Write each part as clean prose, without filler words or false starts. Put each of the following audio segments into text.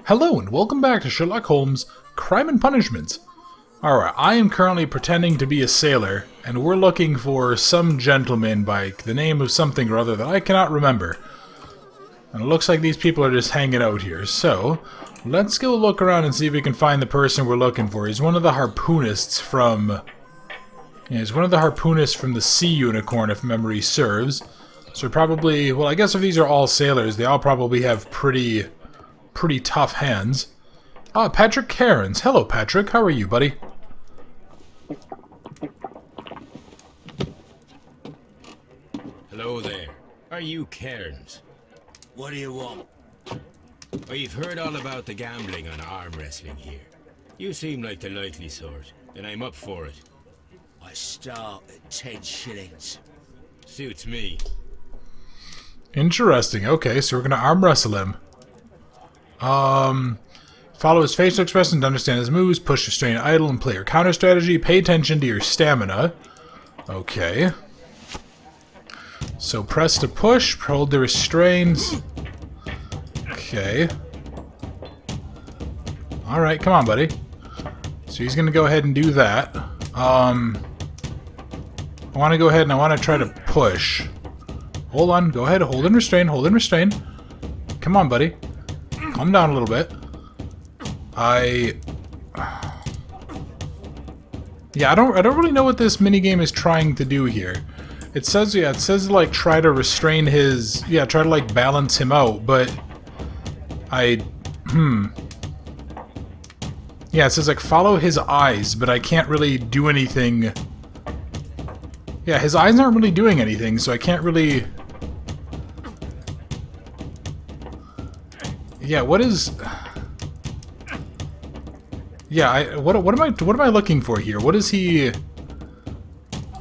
Hello and welcome back to Sherlock Holmes, Crime and Punishment. Alright, I am currently pretending to be a sailor, and we're looking for some gentleman by the name of something or other that I cannot remember. And it looks like these people are just hanging out here, so let's go look around and see if we can find the person we're looking for. He's one of the harpoonists from... Yeah, he's one of the harpoonists from the Sea Unicorn, if memory serves. So probably... Well, I guess if these are all sailors, they all probably have pretty tough hands. Ah, Patrick Cairns. Hello, Patrick. How are you, buddy? Hello there. Are you Cairns? What do you want? We've heard all about the gambling on arm wrestling here. You seem like the likely sort, and I'm up for it. I start at 10 shillings. Suits me. Interesting. Okay, so we're gonna arm wrestle him. Follow his facial expression to understand his moves, push, restrain, idle, and play your counter strategy. Pay attention to your stamina. Okay. So press to push, hold the restraints. Okay. Alright, come on, buddy. So he's gonna go ahead and do that. I want to go ahead and I want to try to push. Hold on, go ahead, hold and restrain, hold and restrain. Come on, buddy. Calm down a little bit. Yeah, I don't really know what this minigame is trying to do here. It says, yeah, it says like try to restrain his, yeah, try to like balance him out, but yeah, it says like follow his eyes, but I can't really do anything. Yeah, his eyes aren't really doing anything, so I can't really... Yeah, what is... Yeah, what am I looking for here? What is he...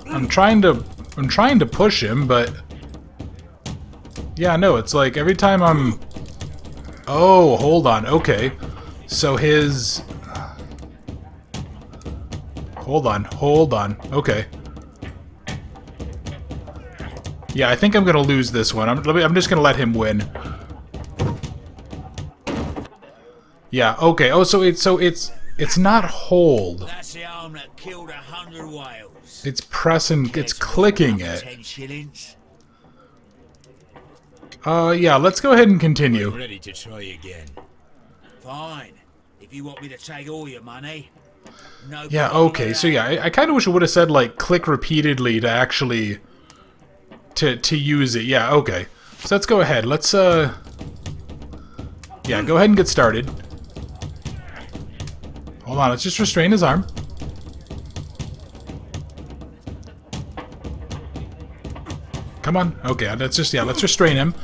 I'm trying to push him, but... Yeah, no, it's like every time I'm... Oh, hold on, okay. So his... Hold on, okay. Yeah, I think I'm gonna lose this one. I'm just gonna let him win. Yeah, okay. Oh, so it's not hold. That's the arm that killed 100 whales. It's pressing, it's clicking it. 10 shillings. Yeah, let's go ahead and continue. Ready to try again. Fine. If you want me to take all your money. No Yeah, problem okay. with So that. yeah, I kind of wish it would have said like click repeatedly to actually to use it. Yeah, okay. So let's go ahead. Let's yeah, go ahead and get started. Hold on, let's just restrain his arm. Come on. Okay, let's just, yeah, let's restrain him.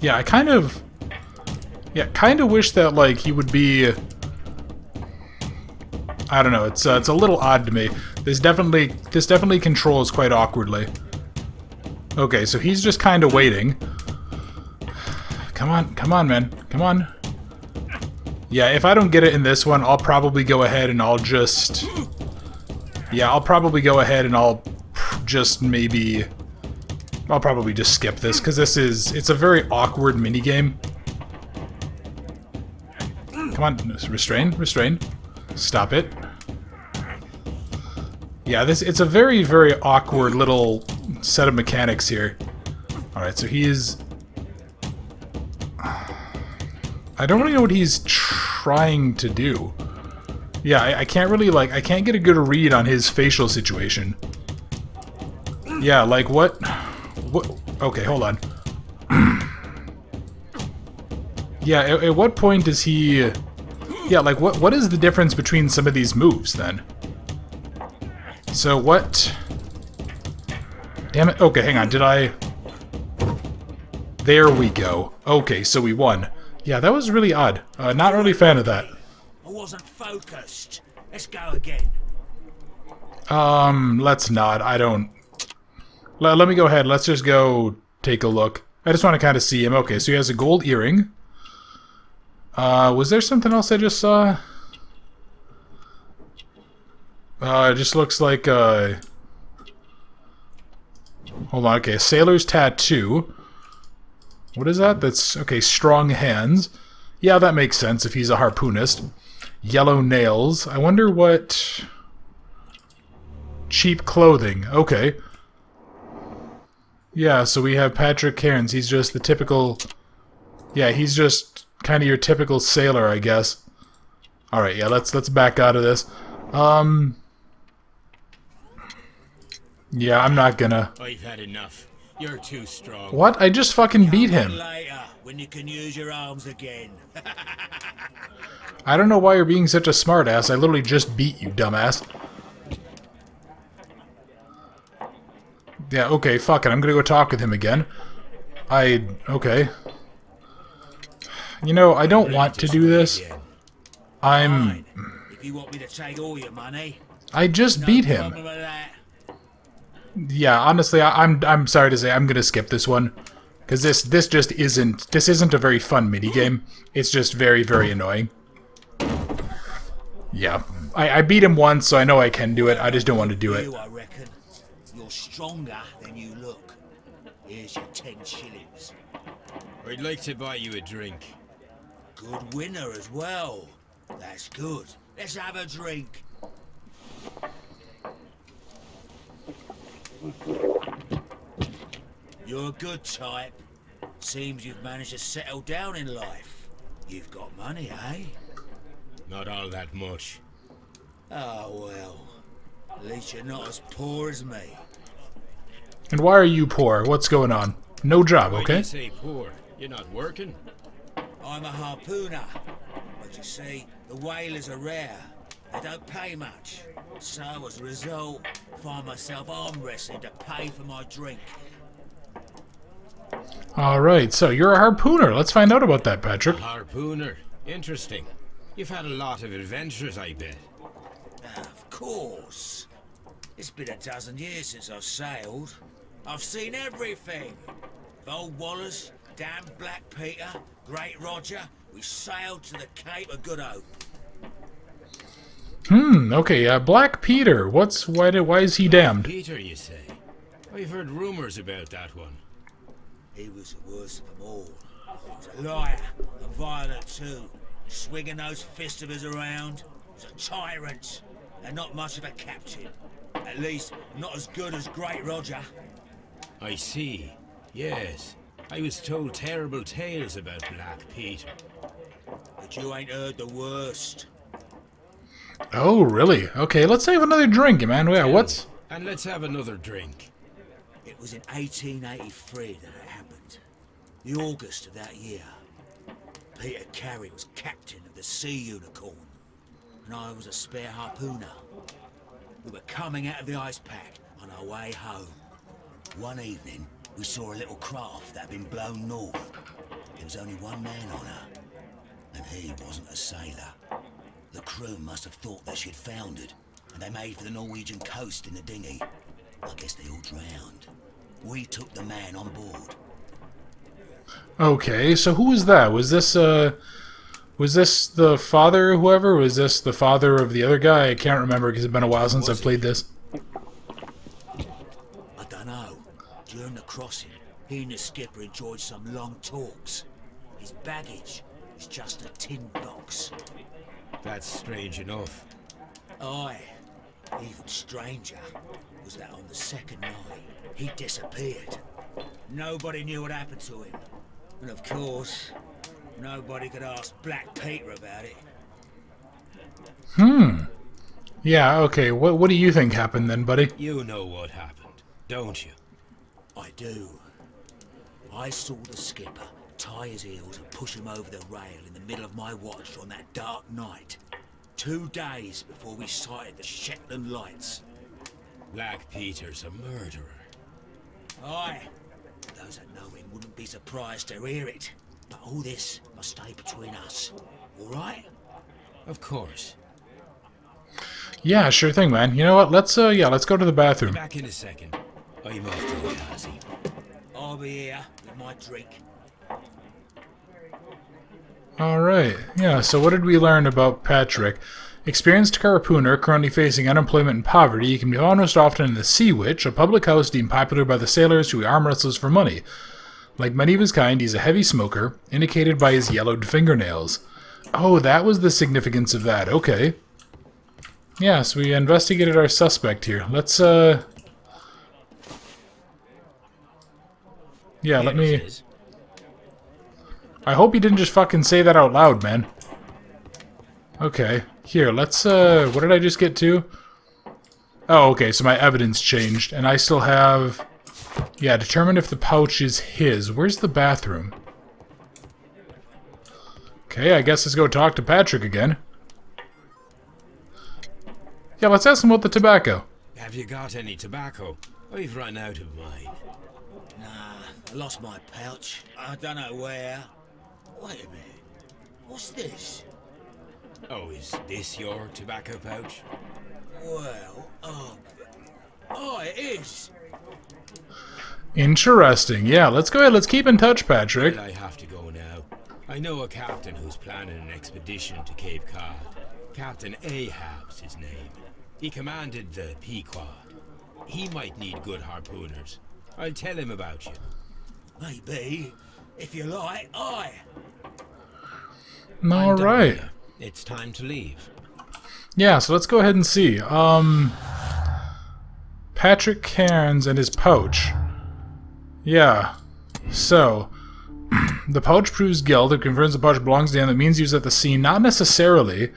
Yeah, I kind of wish that like he would be, I don't know, it's a little odd to me. This definitely controls quite awkwardly. Okay, so he's just kind of waiting. Come on, man. Come on. Yeah, if I don't get it in this one, I'll probably go ahead and I'll just... Yeah, I'll probably go ahead and I'll just maybe... I'll probably just skip this, because it's a very awkward minigame. Come on, restrain. Stop it. Yeah, it's a very, very awkward little set of mechanics here. Alright, so he's... I don't really know what he's trying to do. Yeah, I can't really, like, I can't get a good read on his facial situation. Yeah, like, what? Okay, hold on. Yeah, at what point does he... Yeah, like, what is the difference between some of these moves, then? So, what... Damn it. Okay, hang on, did I... There we go. Okay, so we won. Yeah, that was really odd. Not really a fan of that. I wasn't focused. Let's go again. Let's not. I don't... Let me go ahead. Let's just go take a look. I just want to kind of see him. Okay, so he has a gold earring. Was there something else I just saw? It just looks like, Hold on, okay, sailor's tattoo. What is that? That's, okay, strong hands. Yeah, that makes sense if he's a harpoonist. Yellow nails. I wonder what... Cheap clothing. Okay. Yeah, so we have Patrick Cairns. He's just the typical... Yeah, he's just kind of your typical sailor, I guess. Alright, yeah, let's back out of this. Yeah, I'm not gonna... I've had enough. You're too strong. What? I just fucking beat him. Later, when you can use your arms again. I don't know why you're being such a smartass. I literally just beat you, dumbass. Yeah, okay, fuck it. I'm gonna go talk with him again. Okay. You know, I don't want to do this. Fine. If you want me to take all your money, I just beat him. problem with that. Yeah, honestly, I'm sorry to say I'm gonna skip this one. Because this just isn't a very fun minigame. It's just very, very annoying. Yeah. I beat him once, so I know I can do it. I just don't want to do it. I reckon. You're stronger than you look. Here's your 10 shillings. I'd like to buy you a drink. Good winner as well. That's good. Let's have a drink. You're a good type. Seems you've managed to settle down in life. You've got money, eh? Not all that much. Oh, well. At least you're not as poor as me. And why are you poor? What's going on? No job, Why do okay? you say poor? You're not working? I'm a harpooner. But you see, the whalers are rare. They don't pay much. So, as a result, I find myself arm wrestling to pay for my drink. Alright, so you're a harpooner. Let's find out about that, Patrick. Harpooner. Interesting. You've had a lot of adventures, I bet. Of course. It's been a dozen years since I've sailed. I've seen everything. Old Wallace, damn Black Peter, Great Roger. We sailed to the Cape of Good Hope. Okay, Black Peter. Why is he damned? Peter, you say? I've heard rumors about that one. He was the worst of them all. He was a liar, and violent too. Swinging those fists of his around. He was a tyrant, and not much of a captain. At least, not as good as Great Roger. I see. Yes. I was told terrible tales about Black Peter. But you ain't heard the worst. Oh, really? Okay, let's have another drink, man. Yeah, what's... And let's have another drink. It was in 1883 that it happened. The August of that year. Peter Carey was captain of the Sea Unicorn, and I was a spare harpooner. We were coming out of the ice pack on our way home. One evening, we saw a little craft that had been blown north. There was only one man on her, and he wasn't a sailor. The crew must have thought that she'd foundered, and they made for the Norwegian coast in the dinghy. I guess they all drowned. We took the man on board. Okay, so who was that? Was this the father or whoever? Was this the father of the other guy? I can't remember because it's been a while since I've played this. I don't know. During the crossing, he and the skipper enjoyed some long talks. His baggage was just a tin box. That's strange enough. Aye. Even stranger was that on the second night, he disappeared. Nobody knew what happened to him. And of course, nobody could ask Black Peter about it. Yeah, okay. What do you think happened then, buddy? You know what happened, don't you? I do. I saw the skipper tie his heels and push him over the rail in the middle of my watch on that dark night. 2 days before we sighted the Shetland lights. Black Peter's a murderer. Aye. Those that know him wouldn't be surprised to hear it. But all this must stay between us. All right? Of course. Yeah, sure thing, man. You know what? Let's go to the bathroom. Back in a second. I'm off to the Kazi. I'll be here with my drink. Alright, yeah, so what did we learn about Patrick? Experienced harpooner, currently facing unemployment and poverty, he can be found most often in the Sea Witch, a public house deemed popular by the sailors who arm wrestles for money. Like many of his kind, he's a heavy smoker, indicated by his yellowed fingernails. Oh, that was the significance of that. Okay. Yeah, so we investigated our suspect here. Let's, yeah, let me... I hope you didn't just fucking say that out loud, man. Okay. Here, let's, what did I just get to? Oh, okay, so my evidence changed, and I still have... Yeah, determine if the pouch is his. Where's the bathroom? Okay, I guess let's go talk to Patrick again. Yeah, let's ask him about the tobacco. Have you got any tobacco? I've run out of mine. Nah, I lost my pouch. I don't know where. Wait a minute. What's this? Oh, is this your tobacco pouch? Well, oh, it is. Interesting. Yeah, let's go ahead. Let's keep in touch, Patrick. Well, I have to go now. I know a captain who's planning an expedition to Cape Cod. Captain Ahab's his name. He commanded the Pequod. He might need good harpooners. I'll tell him about you. Maybe. If you like, aye. All right. It's time to leave. Yeah, so let's go ahead and see. Patrick Cairns and his pouch. Yeah. So, the pouch proves guilt. It confirms the pouch belongs to him. That means he was at the scene. Not necessarily.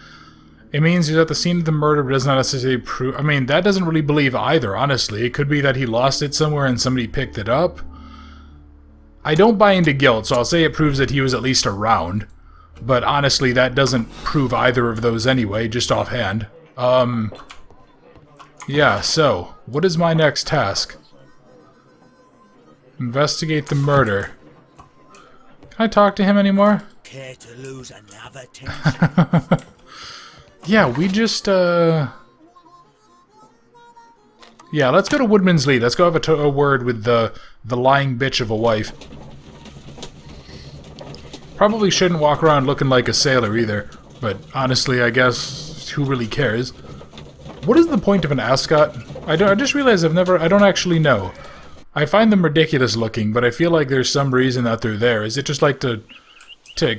It means he was at the scene of the murder, but does not necessarily prove... I mean, that doesn't really believe either, honestly. It could be that he lost it somewhere and somebody picked it up. I don't buy into guilt, so I'll say it proves that he was at least around. But honestly, that doesn't prove either of those anyway, just offhand. Yeah, so, what is my next task? Investigate the murder. Can I talk to him anymore? Care to lose another tension? Yeah, we just, Yeah, let's go to Woodman's Lead. Let's go have a word with the lying bitch of a wife. Probably shouldn't walk around looking like a sailor either. But honestly, I guess, who really cares? What is the point of an ascot? I just realized I don't actually know. I find them ridiculous looking, but I feel like there's some reason that they're there. Is it just like to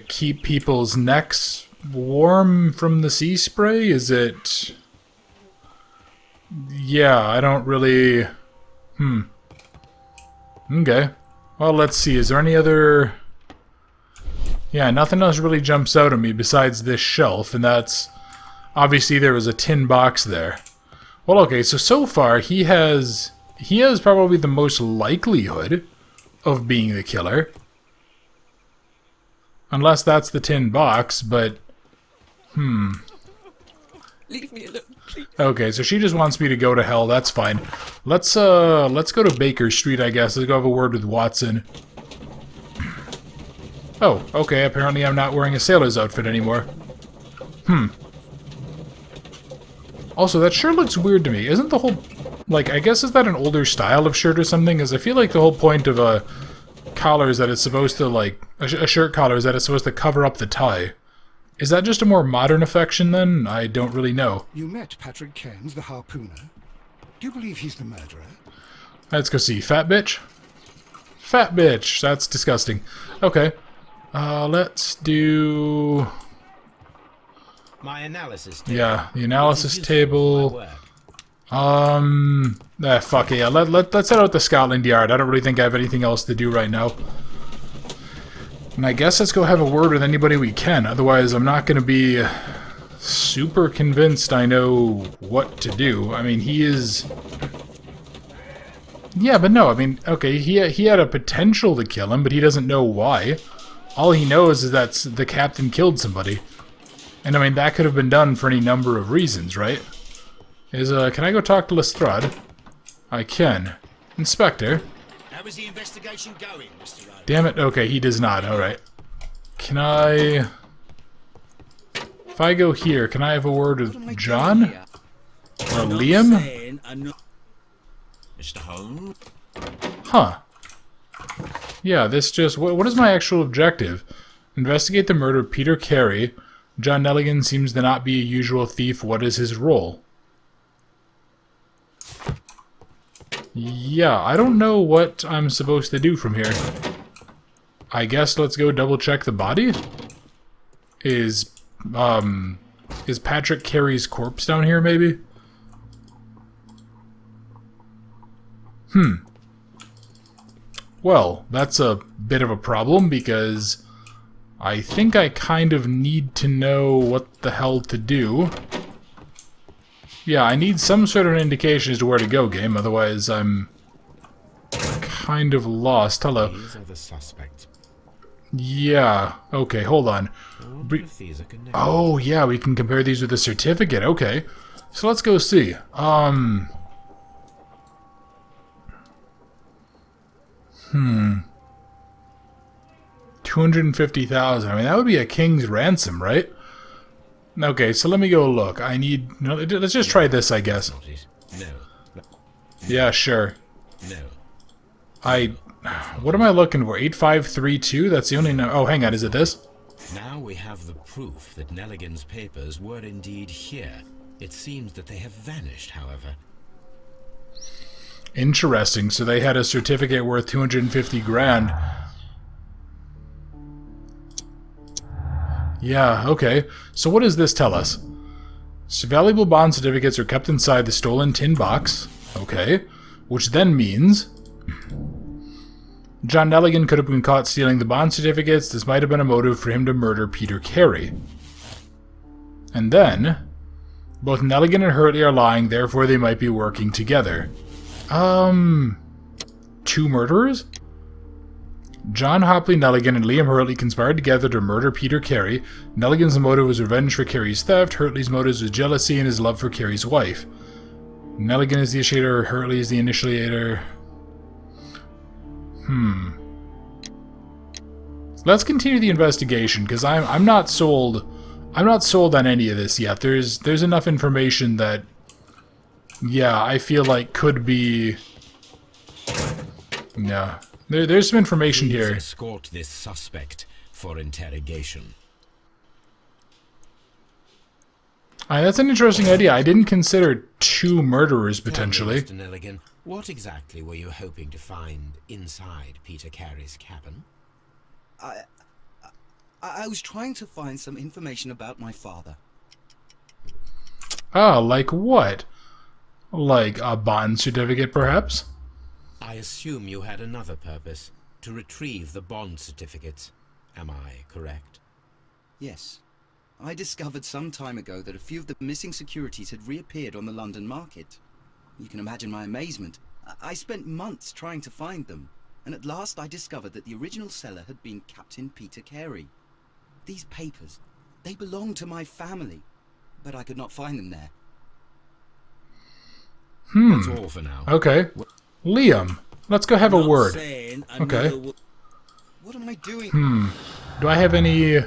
keep people's necks warm from the sea spray? Is it... Yeah, I don't really... Okay. Well, let's see. Is there any other... Yeah, nothing else really jumps out at me besides this shelf, and that's... Obviously, there was a tin box there. Well, okay, so far, he has probably the most likelihood of being the killer. Unless that's the tin box, but... Leave me alone, please. Okay, so she just wants me to go to hell. That's fine. Let's go to Baker Street, I guess. Let's go have a word with Watson. Oh, okay, apparently I'm not wearing a sailor's outfit anymore. Also, that shirt looks weird to me. Isn't the whole... Like, I guess is that an older style of shirt or something? Because I feel like the whole point of a collar is that it's supposed to, like... A shirt collar is that it's supposed to cover up the tie. Is that just a more modern affection, then? I don't really know. You met Patrick Cairns, the harpooner. Do you believe he's the murderer? Let's go see. Fat bitch? Fat bitch. That's disgusting. Okay. Let's do... My analysis table. Yeah, the analysis table. Fuck it, yeah. Let's head out to Scotland Yard. I don't really think I have anything else to do right now. And I guess let's go have a word with anybody we can. Otherwise, I'm not going to be super convinced I know what to do. I mean, he is... Yeah, but no, I mean, okay, he had a potential to kill him, but he doesn't know why. All he knows is that the captain killed somebody. And I mean, that could have been done for any number of reasons, right? Can I go talk to Lestrade? I can. Inspector. How is the investigation going, Mr. Rowe? Damn it, okay, he does not, alright. Can I... If I go here, can I have a word with John? Or Liam? Mr. Holmes? Huh. Yeah, this just... What is my actual objective? Investigate the murder of Peter Carey. John Nelligan seems to not be a usual thief. What is his role? Yeah, I don't know what I'm supposed to do from here. I guess let's go double check the body. Is Patrick Carey's corpse down here, maybe? Well, that's a bit of a problem, because I think I kind of need to know what the hell to do. Yeah, I need some sort of an indication as to where to go, game, otherwise I'm kind of lost. Hello. These are the suspects. Yeah, okay, hold on. I wonder if these are connected. Oh, yeah, we can compare these with the certificate, okay. So let's go see. 250,000. I mean, that would be a king's ransom, right? Okay, so let me go look. I need... No, let's just try this, I guess. Not it. No. Yeah, sure. No. What am I looking for? 8532? That's the only... Oh, hang on, is it this? Now we have the proof that Nelligan's papers were indeed here. It seems that they have vanished, however. Interesting. So they had a certificate worth 250 grand. Yeah, okay. So what does this tell us? So valuable bond certificates are kept inside the stolen tin box. Okay. Which then means... John Nelligan could have been caught stealing the bond certificates. This might have been a motive for him to murder Peter Carey. And then... Both Nelligan and Hurley are lying, therefore they might be working together. 2 murderers? John Hopley Nelligan and Liam Hurley conspired together to murder Peter Carey. Nelligan's motive was revenge for Carey's theft. Hurley's motive was jealousy and his love for Carey's wife. Nelligan is the initiator, Hurley is the initiator. Let's continue the investigation, because I'm not sold. I'm not sold on any of this yet. There's enough information that, yeah, I feel like could be. Yeah, there's some information Please here. escort this suspect for interrogation. That's an interesting idea. I didn't consider 2 murderers potentially. Tell me, Mr. Nelligan, what exactly were you hoping to find inside Peter Carey's cabin? I was trying to find some information about my father. Ah, like what? Like a bond certificate, perhaps? I assume you had another purpose, to retrieve the bond certificates. Am I correct? Yes. I discovered some time ago that a few of the missing securities had reappeared on the London market. You can imagine my amazement. I spent months trying to find them, and at last I discovered that the original seller had been Captain Peter Carey. These papers, they belonged to my family, but I could not find them there. That's all for now. Okay. Liam, let's go have a Not word. saying Okay. another wo- What am I doing? Do I have any...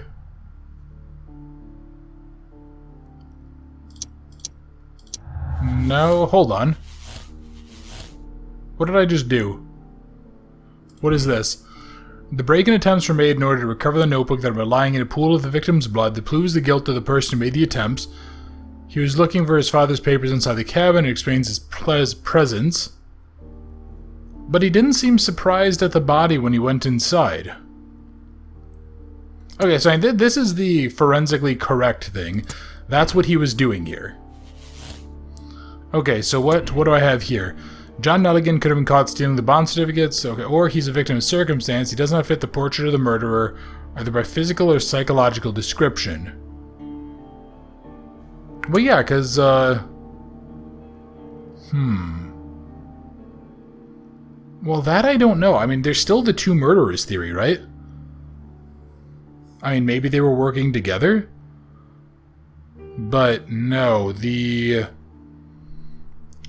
No, hold on. What did I just do? What is this? The break-in attempts were made in order to recover the notebook that were lying in a pool of the victim's blood that proves the guilt of the person who made the attempts. He was looking for his father's papers inside the cabin and explains his presence. But he didn't seem surprised at the body when he went inside. Okay, so this is the forensically correct thing. That's what he was doing here. Okay, so what do I have here? John Nelligan could have been caught stealing the bond certificates, okay, or he's a victim of circumstance. He does not fit the portrait of the murderer, either by physical or psychological description. Well, yeah, because, Well, that I don't know. I mean, there's still the 2 murderers theory, right? I mean, maybe they were working together? But, no,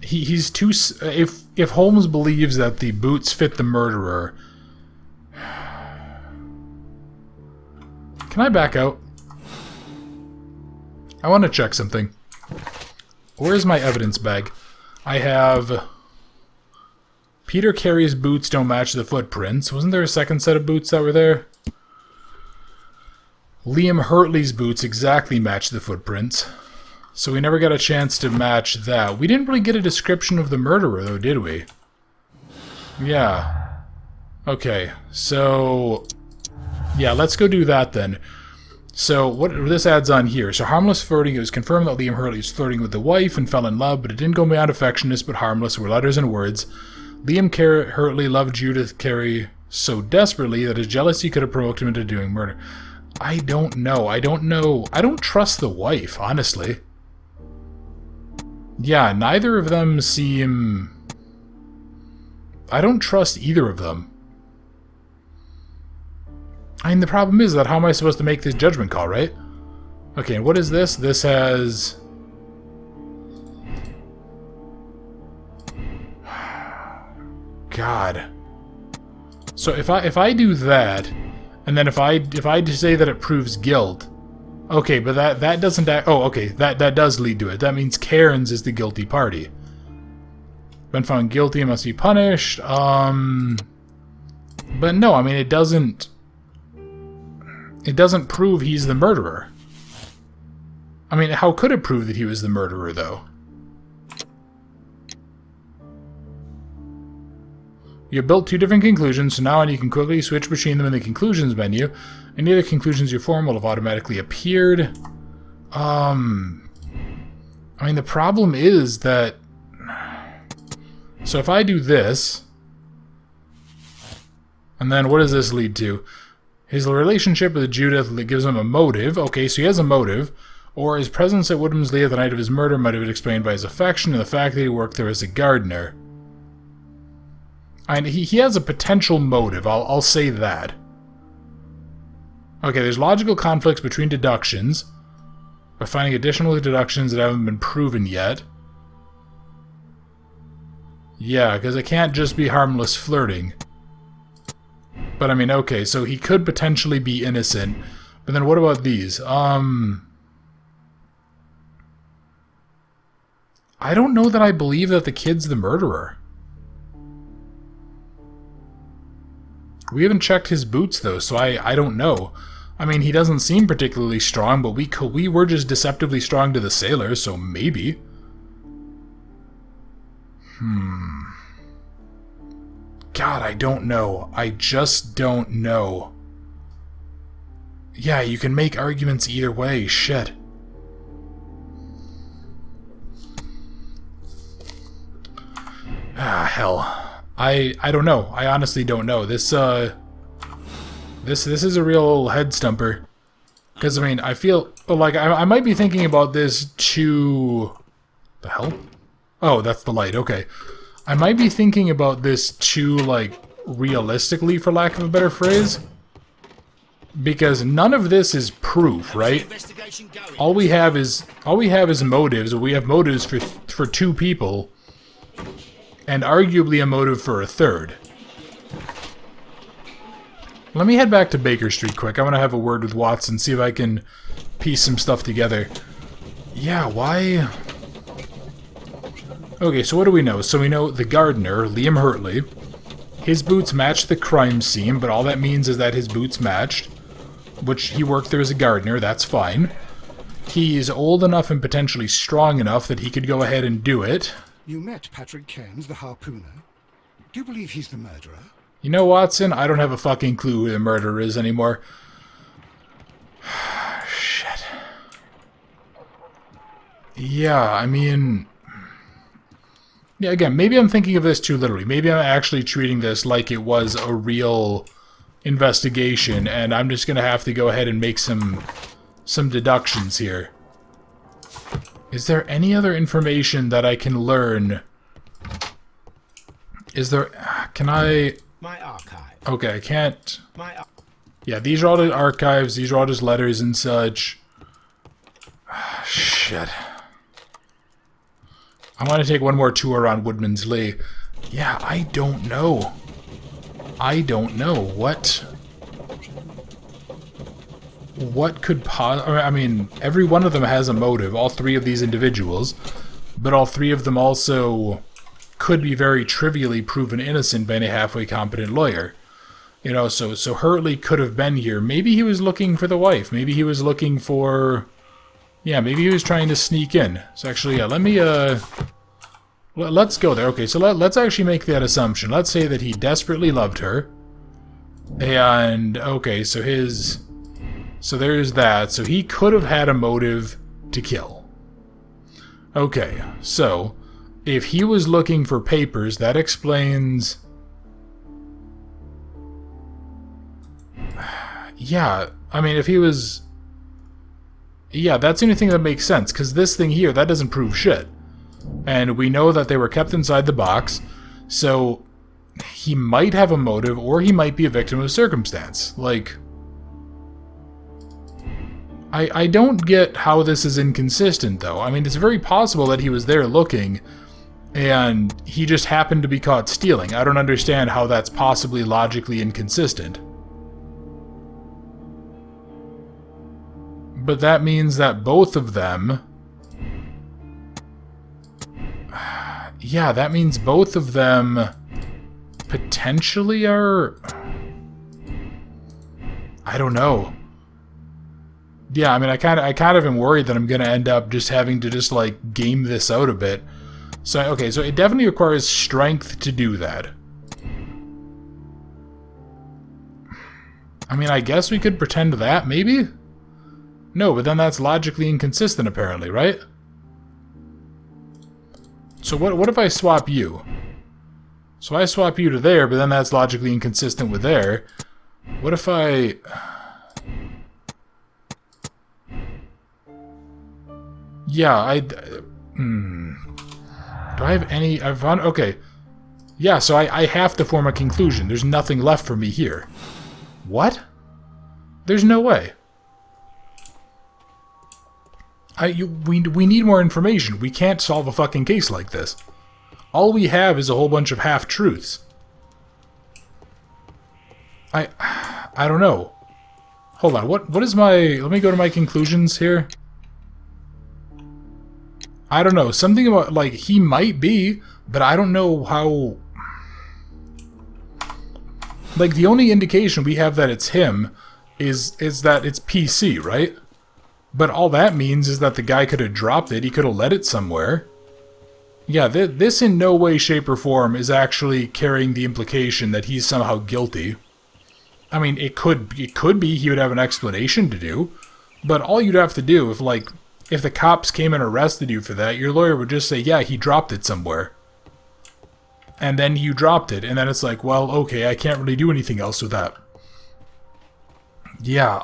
He's too... If Holmes believes that the boots fit the murderer... Can I back out? I want to check something. Where's my evidence bag? I have... Peter Carey's boots don't match the footprints. Wasn't there a second set of boots that were there? Liam Hurley's boots exactly match the footprints. So we never got a chance to match that. We didn't really get a description of the murderer, though, did we? Yeah. Okay, so... Yeah, let's go do that then. So what this adds on here. So harmless flirting. It was confirmed that Liam Hurley was flirting with the wife and fell in love, but it didn't go beyond affectionate but harmless were letters and words. Liam Hurley loved Judith Carey so desperately that his jealousy could have provoked him into doing murder. I don't know. I don't trust the wife, honestly. Yeah, neither of them seem... I don't trust either of them. I mean, the problem is that how am I supposed to make this judgment call, right? Okay, and what is this? This has... God. So if I do that, and then if I just say that it proves guilt, okay, but that doesn't... Oh, okay, that does lead to it. That means Cairns is the guilty party. When found guilty, it must be punished. But no, I mean, it doesn't prove he's the murderer. I mean, how could it prove that he was the murderer, though? You built two different conclusions, so now you can quickly switch between them in the conclusions menu. Any other conclusions you form will have automatically appeared. I mean, the problem is that... So if I do this... And then what does this lead to? His relationship with Judith gives him a motive. Okay, so he has a motive. Or his presence at Woodham's Lee at the night of his murder might have been explained by his affection and the fact that he worked there as a gardener. And he has a potential motive, I'll say that. Okay, there's logical conflicts between deductions. By finding additional deductions that haven't been proven yet. Yeah, because it can't just be harmless flirting. But I mean, okay, so he could potentially be innocent. But then what about these? I don't know that I believe that the kid's the murderer. We haven't checked his boots, though, so I don't know. I mean, he doesn't seem particularly strong, but we were just deceptively strong to the sailor, so maybe. God, I don't know. I just don't know. Yeah, you can make arguments either way. Shit. Ah, hell. I don't know. I honestly don't know. This is a real head stumper. Because, I mean, I feel like I might be thinking about this too... The hell? Oh, that's the light. Okay. I might be thinking about this too, like, realistically, for lack of a better phrase. Because none of this is proof, right? All we have is motives. We have motives for two people. And arguably a motive for a third. Let me head back to Baker Street quick. I want to have a word with Watson, see if I can piece some stuff together. Yeah, why... Okay, so what do we know? So we know the gardener, Liam Hurley. His boots matched the crime scene, but all that means is that his boots matched. Which he worked there as a gardener, that's fine. He's old enough and potentially strong enough that he could go ahead and do it. You met Patrick Cairns, the harpooner. Do you believe he's the murderer? You know, Watson, I don't have a fucking clue who the murderer is anymore. Shit. Yeah, I mean... Yeah, again, maybe I'm thinking of this too literally. Maybe I'm actually treating this like it was a real investigation, and I'm just gonna have to go ahead and make some deductions here. Is there any other information that I can learn? Is there... Can I... My archive. Okay, I can't... My... Yeah, these are all the archives. These are all just letters and such. Shit. I want to take one more tour around Woodman's Lee. Yeah, I don't know. I don't know. What could I mean, every one of them has a motive, all three of these individuals, but all three of them also could be very trivially proven innocent by a halfway competent lawyer. You know, so Hurley could have been here. Maybe he was looking for the wife. Maybe he was looking for... Yeah, maybe he was trying to sneak in. So actually, yeah, let me, let's go there. Okay, so let's actually make that assumption. Let's say that he desperately loved her. And, okay, so his... So there's that. So he could have had a motive to kill. Okay, so if he was looking for papers, that explains... Yeah, I mean, if he was... Yeah, that's the only thing that makes sense, because this thing here, that doesn't prove shit. And we know that they were kept inside the box, so he might have a motive, or he might be a victim of circumstance. Like... I don't get how this is inconsistent, though. I mean, it's very possible that he was there looking, and he just happened to be caught stealing. I don't understand how that's possibly logically inconsistent. But that means that both of them... Yeah, that means both of them potentially are... I don't know. Yeah, I mean, I kind of am worried that I'm going to end up just having to just, like, game this out a bit. So, okay, so it definitely requires strength to do that. I mean, I guess we could pretend that, maybe? No, but then that's logically inconsistent, apparently, right? So what if I swap you? So I swap you to there, but then that's logically inconsistent with there. What if I... Yeah, do I have any... I've found... Okay. Yeah, so I have to form a conclusion. There's nothing left for me here. What? There's no way. We need more information. We can't solve a fucking case like this. All we have is a whole bunch of half-truths. I don't know. Hold on, what is my... Let me go to my conclusions here. I don't know. Something about, like, he might be, but I don't know how... Like, the only indication we have that it's him is that it's PC, right? But all that means is that the guy could have dropped it. He could have let it somewhere. Yeah, this in no way, shape, or form is actually carrying the implication that he's somehow guilty. I mean, it could be he would have an explanation to do, but all you'd have to do if the cops came and arrested you for that, your lawyer would just say, yeah, he dropped it somewhere. And then you dropped it, and then it's like, well, okay, I can't really do anything else with that. Yeah,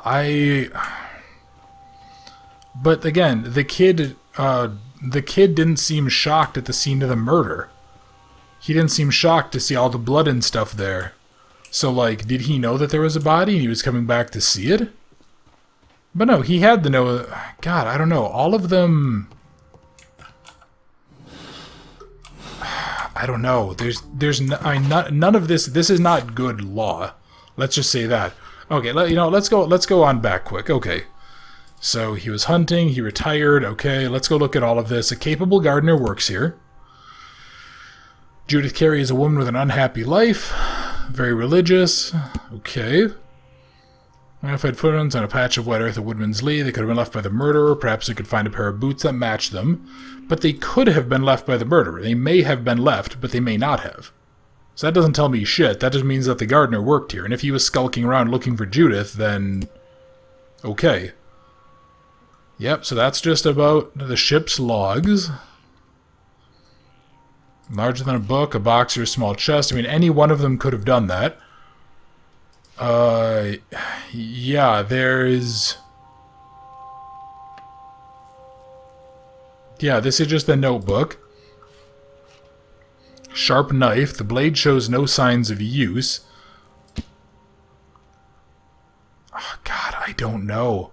But again, the kid didn't seem shocked at the scene of the murder. He didn't seem shocked to see all the blood and stuff there. So, like, did he know that there was a body and he was coming back to see it? But no, he had to know... God, I don't know. All of them... I don't know. None of this... This is not good law. Let's just say that. Okay, let's go on back quick. Okay. So, he was hunting, he retired, okay, let's go look at all of this. A capable gardener works here. Judith Carey is a woman with an unhappy life. Very religious. Okay. Modified footprints on a patch of wet earth at Woodman's Lee. They could have been left by the murderer. Perhaps they could find a pair of boots that match them. But they could have been left by the murderer. They may have been left, but they may not have. So that doesn't tell me shit. That just means that the gardener worked here. And if he was skulking around looking for Judith, then... Okay. Yep, so that's just about the ship's logs. Larger than a book, a box, or a small chest. I mean, any one of them could have done that. Yeah, there's... Yeah, this is just a notebook. Sharp knife. The blade shows no signs of use. Oh, God, I don't know.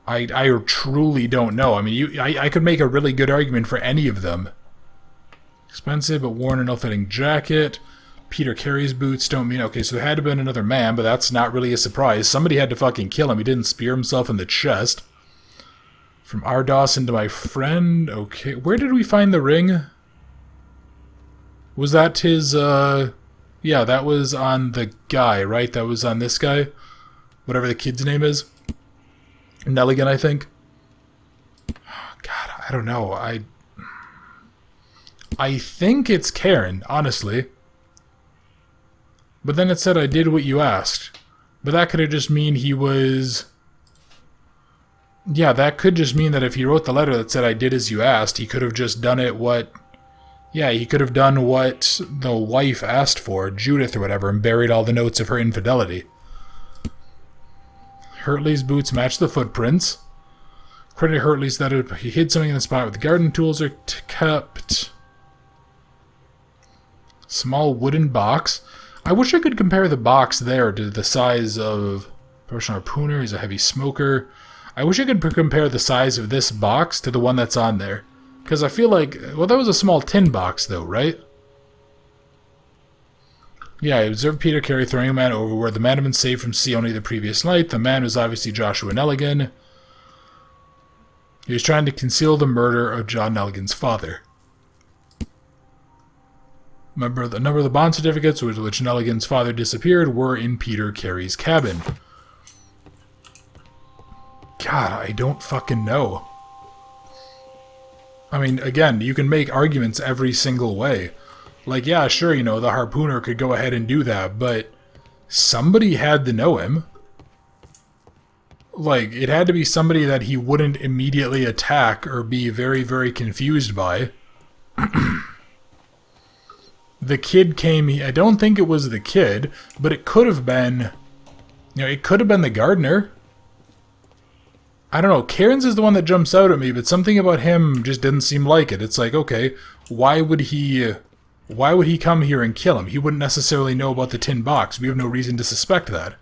I truly don't know. I mean, I could make a really good argument for any of them. Expensive, but worn and ill-fitting jacket. Peter Carey's boots don't mean... Okay, so there had to have been another man, but that's not really a surprise. Somebody had to fucking kill him. He didn't spear himself in the chest. From R. Dawson to my friend. Okay, where did we find the ring? Was that his, Yeah, that was on the guy, right? That was on this guy? Whatever the kid's name is. Nelligan, I think. God, I don't know. I think it's Karen, honestly. But then it said I did what you asked. But that could have just mean he was... Yeah, that could just mean that if he wrote the letter that said I did as you asked, he could have just done it what... Yeah, he could have done what the wife asked for, Judith or whatever, and buried all the notes of her infidelity. Hurtley's boots match the footprints. According to Hurtley's letter, he hid something in the spot where the garden tools are kept. Small wooden box. I wish I could compare the box there to the size of... Professional harpooner, he's a heavy smoker. I wish I could compare the size of this box to the one that's on there. Because I feel like... Well, that was a small tin box, though, right? Yeah, I observed Peter Carey throwing a man over where the man had been saved from sea only the previous night. The man was obviously Joshua Nelligan. He was trying to conceal the murder of John Nelligan's father. Remember, the number of the bond certificates with which Nelligan's father disappeared were in Peter Carey's cabin. God, I don't fucking know. I mean, again, you can make arguments every single way. Like, yeah, sure, you know, the harpooner could go ahead and do that, but somebody had to know him. Like, it had to be somebody that he wouldn't immediately attack or be very, very confused by. The kid came... I don't think it was the kid, but it could have been... You know, it could have been the gardener. I don't know, Cairns is the one that jumps out at me, but something about him just didn't seem like it. It's like, okay, why would he come here and kill him? He wouldn't necessarily know about the tin box. We have no reason to suspect that.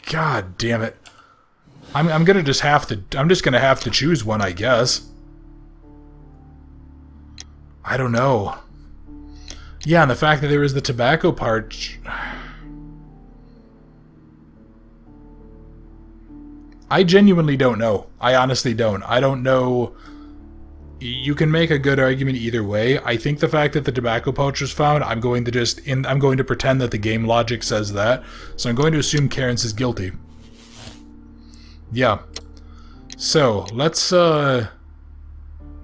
God damn it. I'm gonna just have to... I'm just gonna have to choose one, I guess. I don't know. Yeah, and the fact that there was the tobacco part... I genuinely don't know. I honestly don't. I don't know... You can make a good argument either way. I think the fact that the tobacco pouch was found, I'm going to pretend that the game logic says that. So I'm going to assume Cairns is guilty. Yeah. So, let's,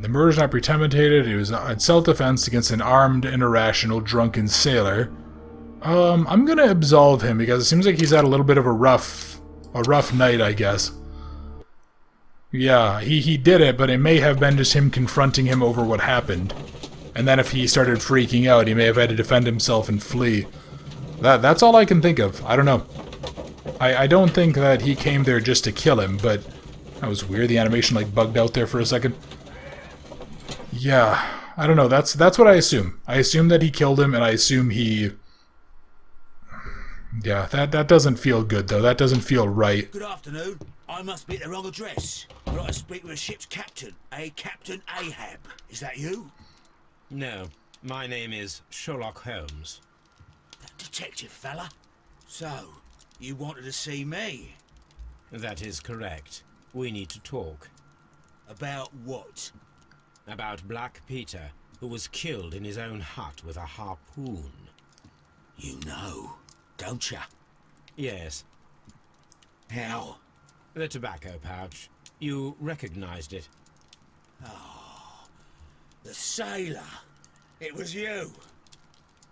The murder's not premeditated. It was in self-defense against an armed and irrational drunken sailor. I'm gonna absolve him because it seems like he's had a little bit of a rough night, I guess. Yeah, he did it, but it may have been just him confronting him over what happened. And then if he started freaking out, he may have had to defend himself and flee. That's all I can think of. I don't know. I don't think that he came there just to kill him, but... That was weird, the animation like bugged out there for a second. Yeah, I don't know, that's what I assume. I assume that he killed him, and I assume he... Yeah, that doesn't feel good, though. That doesn't feel right. Good afternoon. I must be at the wrong address. I'd like to speak with a ship's captain, Captain Ahab. Is that you? No, my name is Sherlock Holmes. That detective fella? So, you wanted to see me? That is correct. We need to talk. About what? About Black Peter, who was killed in his own hut with a harpoon. You know, don't ya? Yes. How? The tobacco pouch. You recognized it. Oh, the sailor. It was you.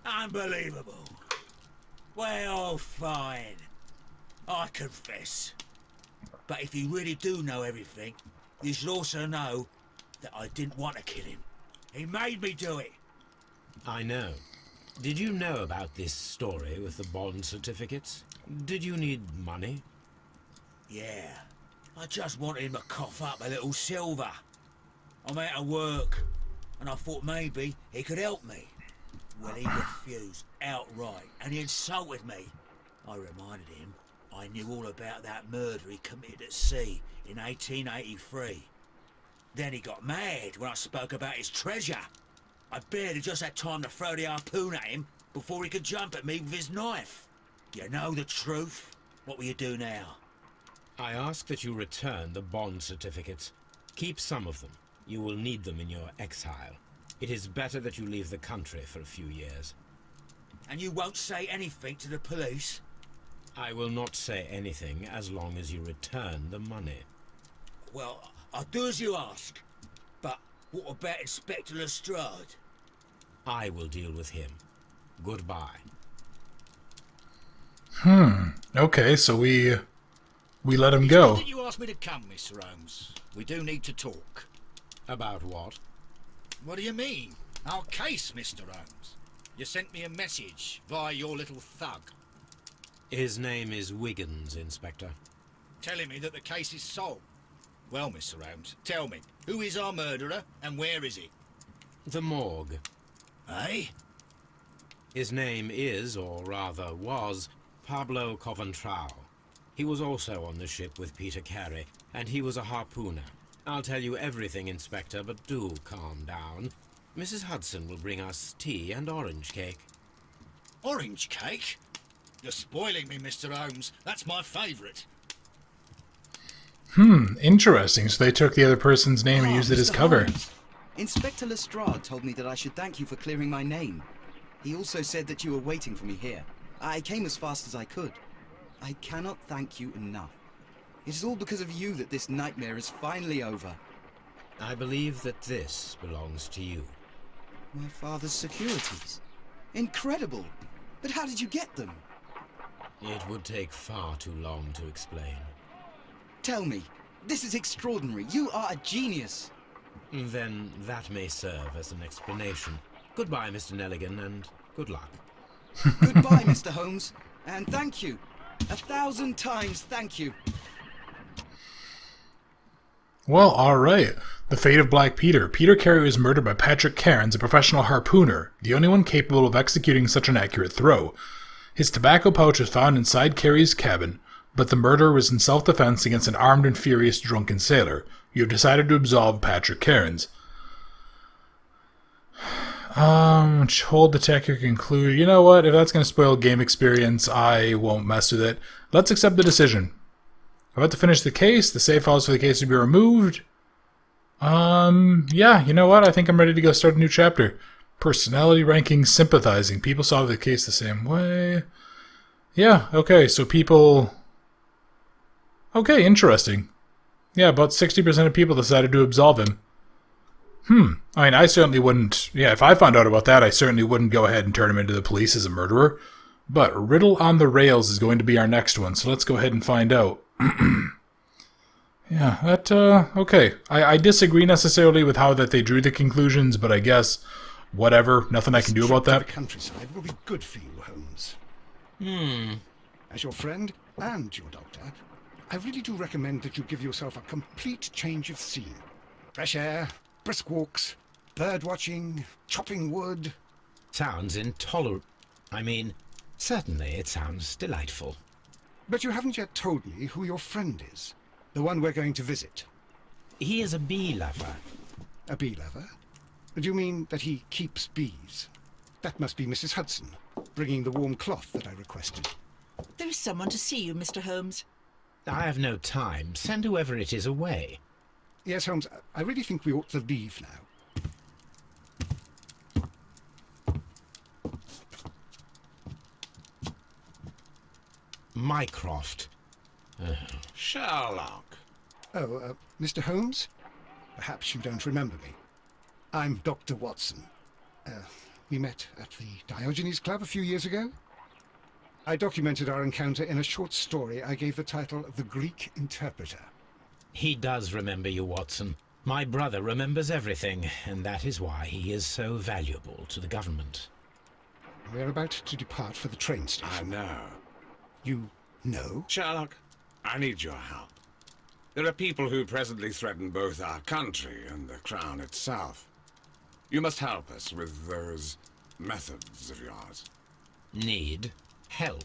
Unbelievable. Well, fine. I confess. But if you really do know everything, you should also know that I didn't want to kill him. He made me do it. I know. Did you know about this story with the bond certificates? Did you need money? Yeah. I just wanted him to cough up a little silver. I'm out of work, and I thought maybe he could help me. Well, he refused outright, and he insulted me. I reminded him I knew all about that murder he committed at sea in 1883. Then he got mad when I spoke about his treasure. I barely just had time to throw the harpoon at him before he could jump at me with his knife. You know the truth. What will you do now? I ask that you return the bond certificates. Keep some of them. You will need them in your exile. It is better that you leave the country for a few years. And you won't say anything to the police? I will not say anything as long as you return the money. Well, I'll do as you ask. But what about Inspector Lestrade? I will deal with him. Goodbye. Okay, so we let him It's good go. that you asked me to come, Mr. Holmes. We do need to talk. About what? What do you mean? Our case, Mr. Holmes. You sent me a message via your little thug, His name is Wiggins, Inspector. telling me that the case is solved. Well, Mr. Holmes, tell me, who is our murderer and where is he? The morgue. Eh? His name is, or rather was, Pablo Coventrao. He was also on the ship with Peter Carey, and he was a harpooner. I'll tell you everything, Inspector, but do calm down. Mrs. Hudson will bring us tea and orange cake. Orange cake? You're spoiling me, Mr. Holmes. That's my favourite. Interesting. So they took the other person's name and used it as Mr. cover. Holmes. Inspector Lestrade told me that I should thank you for clearing my name. He also said that you were waiting for me here. I came as fast as I could. I cannot thank you enough. It is all because of you that this nightmare is finally over. I believe that this belongs to you. My father's securities. Incredible! But how did you get them? It would take far too long to explain. Tell me. This is extraordinary. You are a genius. Then that may serve as an explanation. Goodbye, Mr. Nelligan, and good luck. Goodbye, Mr. Holmes. And thank you. 1,000 times thank you. Well, alright. The fate of Black Peter. Peter Carey was murdered by Patrick Cairns, a professional harpooner, the only one capable of executing such an accurate throw. His tobacco pouch was found inside Carey's cabin, but the murder was in self-defense against an armed and furious drunken sailor. You have decided to absolve Patrick Cairns. Hold detector conclude. You know what? If that's going to spoil game experience, I won't mess with it. Let's accept the decision. About to finish the case. The save files for the case will be removed. Yeah, you know what? I think I'm ready to go start a new chapter. Personality ranking sympathizing. People saw the case the same way. Yeah, okay, so people... Okay, interesting. Yeah, about 60% of people decided to absolve him. I mean, I certainly wouldn't... Yeah, if I found out about that, I certainly wouldn't go ahead and turn him into the police as a murderer. But Riddle on the Rails is going to be our next one, so let's go ahead and find out. Yeah, that, okay. I disagree necessarily with how that they drew the conclusions, but I guess, whatever, nothing I can do about This trip that. to the countryside will be good for you, Holmes. As your friend and your doctor, I really do recommend that you give yourself a complete change of scene. Fresh air, brisk walks, bird watching, chopping wood. Sounds intolerable. I mean, certainly it sounds delightful. But you haven't yet told me who your friend is. The one we're going to visit. He is a bee lover. A bee lover? Do you mean that he keeps bees? That must be Mrs. Hudson, bringing the warm cloth that I requested. There is someone to see you, Mr. Holmes. I have no time. Send whoever it is away. Yes, Holmes, I really think we ought to leave now. Mycroft. Sherlock. Oh, Mr. Holmes? Perhaps you don't remember me. I'm Dr. Watson. We met at the Diogenes Club a few years ago. I documented our encounter in a short story I gave the title The Greek Interpreter. He does remember you, Watson. My brother remembers everything, and that is why he is so valuable to the government. We're about to depart for the train I station. know. You know? Sherlock, I need your help. There are people who presently threaten both our country and the Crown itself. You must help us with those methods of yours. Need help.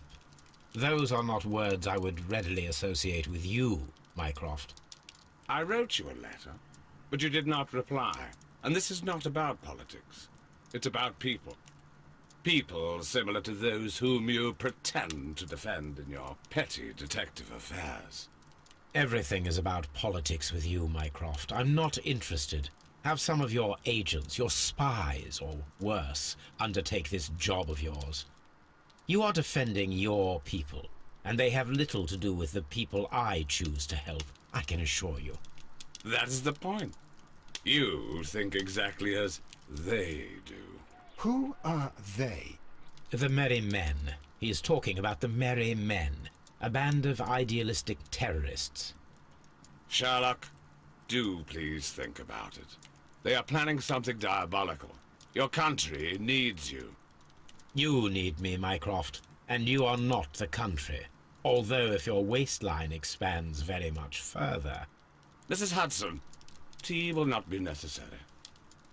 Those are not words I would readily associate with you, Mycroft. I wrote you a letter, but you did not reply. And this is not about politics. It's about people. People similar to those whom you pretend to defend in your petty detective affairs. Everything is about politics with you, Mycroft. I'm not interested. Have some of your agents, your spies, or worse, undertake this job of yours. You are defending your people, and they have little to do with the people I choose to help, I can assure you. That's the point. You think exactly as they do. Who are they? The Merry Men. He is talking about the Merry Men, a band of idealistic terrorists. Sherlock, do please think about it. They are planning something diabolical. Your country needs you. You need me, Mycroft, and you are not the country. Although if your waistline expands very much further. Mrs. Hudson, tea will not be necessary.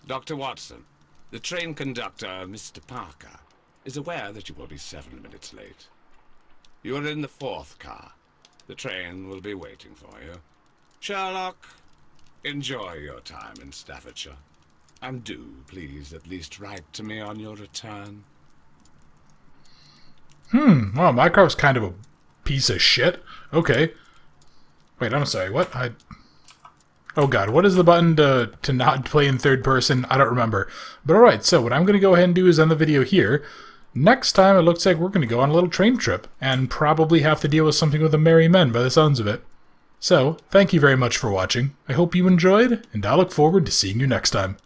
Dr. Watson, the train conductor, Mr. Parker, is aware that you will be 7 minutes late. You are in the 4th car. The train will be waiting for you. Sherlock, enjoy your time in Staffordshire. And do, please, at least write to me on your return. Well, Mycroft's kind of a piece of shit. Okay. Wait, I'm sorry, what? Oh god, what is the button to not play in third person? I don't remember. But alright, so what I'm going to go ahead and do is end the video here. Next time, it looks like we're going to go on a little train trip, and probably have to deal with something with the Merry Men by the sounds of it. So, thank you very much for watching. I hope you enjoyed, and I look forward to seeing you next time.